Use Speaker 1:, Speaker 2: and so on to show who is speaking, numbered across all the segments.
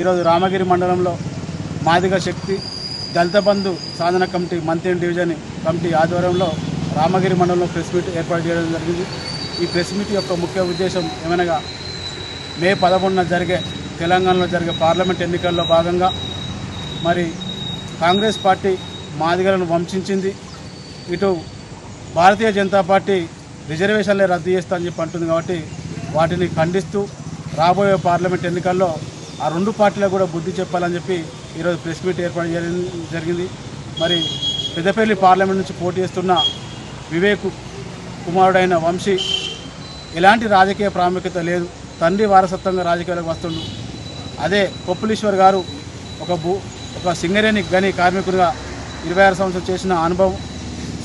Speaker 1: ఈరోజు రామగిరి మండలంలో మాదిగ శక్తి దళిత బంధు సాధన కమిటీ మంత్రి డివిజన్ కమిటీ ఆధ్వర్యంలో రామగిరి మండలంలో ప్రెస్ మీట్ ఏర్పాటు చేయడం జరిగింది. ఈ ప్రెస్ మీట్ యొక్క ముఖ్య ఉద్దేశం ఏమనగా మే 11న జరిగే తెలంగాణలో జరిగే పార్లమెంట్ ఎన్నికల్లో భాగంగా మరి కాంగ్రెస్ పార్టీ మాదిగలను వంచింది. ఇటు భారతీయ జనతా పార్టీ రిజర్వేషన్లే రద్దు చేస్తా అని చెప్పి అంటుంది. కాబట్టి వాటిని ఖండిస్తూ రాబోయే పార్లమెంట్ ఎన్నికల్లో ఆ రెండు పార్టీలకు కూడా బుద్ధి చెప్పాలని చెప్పి ఈరోజు ప్రెస్ మీట్ ఏర్పాటు జరిగింది. మరి పెద్దపల్లి పార్లమెంట్ నుంచి పోటీ చేస్తున్న వివేక్ కుమారుడైన వంశీ ఎలాంటి రాజకీయ ప్రాముఖ్యత లేదు, తండ్రి వారసత్వంగా రాజకీయాలకు వస్తుండు. అదే కొప్పులీశ్వర్ గారు ఒక సింగరేణి గని కార్మికుడిగా 26 సంవత్సరాలు చేసిన అనుభవం,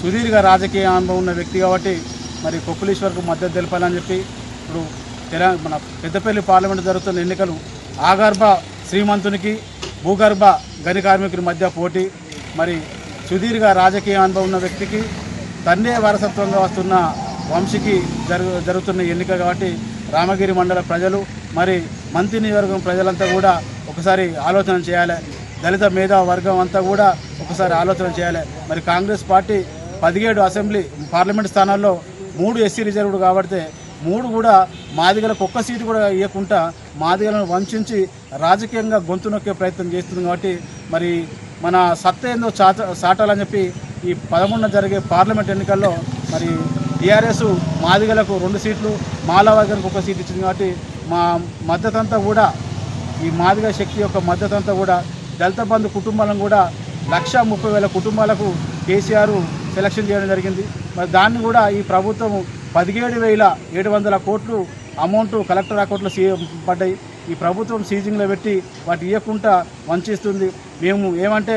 Speaker 1: సుదీర్ఘ రాజకీయ అనుభవం ఉన్న వ్యక్తి కాబట్టి మరి కొప్పులీశ్వర్కు మద్దతు తెలపాలని చెప్పి ఇప్పుడు మన పెద్దపల్లి పార్లమెంటు జరుగుతున్న ఎన్నికలు ఆగర్భ శ్రీమంతునికి భూగర్భ గని కార్మికుడి మధ్య పోటీ. మరి సుదీర్ఘ రాజకీయ అనుభవం ఉన్న వ్యక్తికి తండ్రి వారసత్వంగా వస్తున్న వంశీకి జరుగుతున్న ఎన్నిక కాబట్టి రామగిరి మండల ప్రజలు మరి మంత్రి నియోజకవర్గం ప్రజలంతా కూడా ఒకసారి ఆలోచన చేయాలి. దళిత మేధా వర్గం అంతా కూడా ఒకసారి ఆలోచన చేయాలి. మరి కాంగ్రెస్ పార్టీ 17 పార్లమెంట్ స్థానాల్లో 3 ఎస్సీ రిజర్వ్డ్ కాబట్టి 3 కూడా మాదిగలకు ఒక్క సీటు కూడా ఇవ్వకుండా మాదిగలను వంచి రాజకీయంగా గొంతు నొక్కే ప్రయత్నం చేస్తుంది. కాబట్టి మరి మన సత్తా ఏందో చాటాలని చెప్పి ఈ 11న జరిగే పార్లమెంట్ ఎన్నికల్లో మరి టీఆర్ఎస్ మాదిగలకు 2 సీట్లు, మాలా వర్గానికి 1 సీట్ ఇచ్చింది. కాబట్టి మా మద్దతంతా కూడా ఈ మాదిగ శక్తి యొక్క మద్దతంతా కూడా దళిత బంధు కుటుంబాలను కూడా 1,30,000 కుటుంబాలకు కేసీఆర్ సెలక్షన్ చేయడం జరిగింది. మరి దాన్ని కూడా ఈ ప్రభుత్వం 17,700 కోట్లు అమౌంట్ కలెక్టర్ అకౌంట్లో పడ్డాయి. ఈ ప్రభుత్వం సీజింగ్లో పెట్టి వాటి ఇవ్వకుండా వంచిస్తుంది. మేము ఏమంటే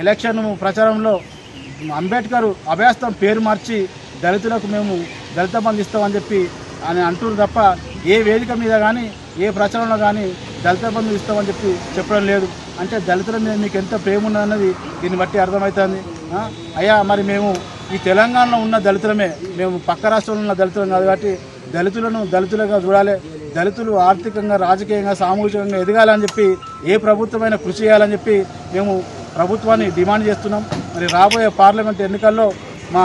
Speaker 1: ఎలక్షన్ ప్రచారంలో అంబేద్కర్ అభయాస్తం పేరు మార్చి దళితులకు మేము దళిత బంధు ఇస్తామని చెప్పి అని అంటున్నారు తప్ప ఏ వేదిక మీద కానీ ఏ ప్రచారంలో కానీ దళిత బంధు ఇస్తామని చెప్పి చెప్పడం లేదు. అంటే దళితుల మీద మీకు ఎంత ప్రేమ ఉన్నదన్నది దీన్ని బట్టి అర్థమవుతుంది. అయ్యా మరి మేము ఈ తెలంగాణలో ఉన్న దళితులమే, మేము పక్క రాష్ట్రంలో ఉన్న దళితులం కాదు. కాబట్టి దళితులను దళితులుగా చూడాలి. దళితులు ఆర్థికంగా రాజకీయంగా సామూహికంగా ఎదగాలని చెప్పి ఏ ప్రభుత్వమైనా కృషి చేయాలని చెప్పి మేము ప్రభుత్వాన్ని డిమాండ్ చేస్తున్నాం. మరి రాబోయే పార్లమెంట్ ఎన్నికల్లో మా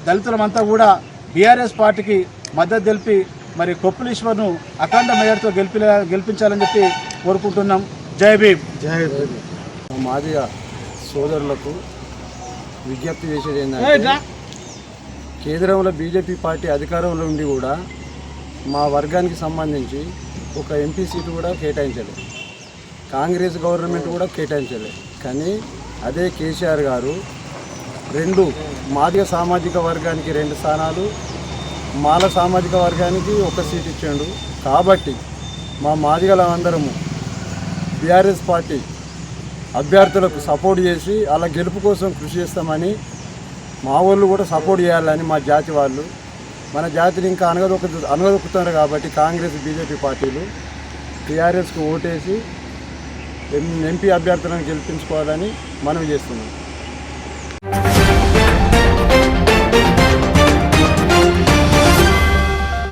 Speaker 1: దళితులమంతా కూడా బీఆర్ఎస్ పార్టీకి మద్దతు తెలిపి మరి కొప్పులీశ్వర్ను అఖండ మేయర్తో గెలిపించాలని చెప్పి కోరుకుంటున్నాం. జై భీమ్.
Speaker 2: జై భీమ్. మాదిగ సోదరులకు విజ్ఞప్తి చేసేది ఏంటంటే కేంద్రంలో బీజేపీ పార్టీ అధికారంలో ఉండి కూడా మా వర్గానికి సంబంధించి ఒక ఎంపీ సీటు కూడా కేటాయించలేదు. కాంగ్రెస్ గవర్నమెంట్ కూడా కేటాయించలేదు. కానీ అదే కేసీఆర్ గారు 2 మాదిగ సామాజిక వర్గానికి 2 స్థానాలు, మాల సామాజిక వర్గానికి 1 సీట్ ఇచ్చాడు. కాబట్టి మా మాదిగలందరము బీఆర్ఎస్ పార్టీ అభ్యర్థులకు సపోర్ట్ చేసి అలా గెలుపు కోసం కృషి చేస్తామని మా వాళ్ళు కూడా సపోర్ట్ చేయాలని మా జాతి వాళ్ళు, మన జాతిని ఇంకా అనగదొక్కుతున్నారు. కాబట్టి కాంగ్రెస్ బీజేపీ పార్టీలు టీఆర్ఎస్కు ఓటేసి ఎంపీ అభ్యర్థులను గెలిపించుకోవాలని మనవి చేస్తున్నాం.